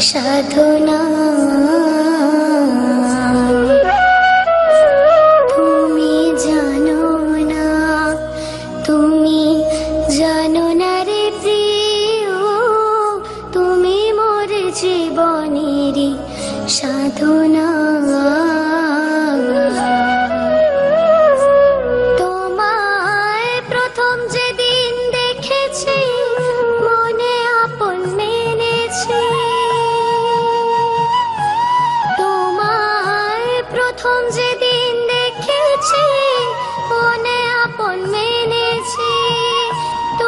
সাধনা। তুমি জানো না, তুমি জানো না রে প্রিয়, তুমি মোর জীবনেরই সাধনা।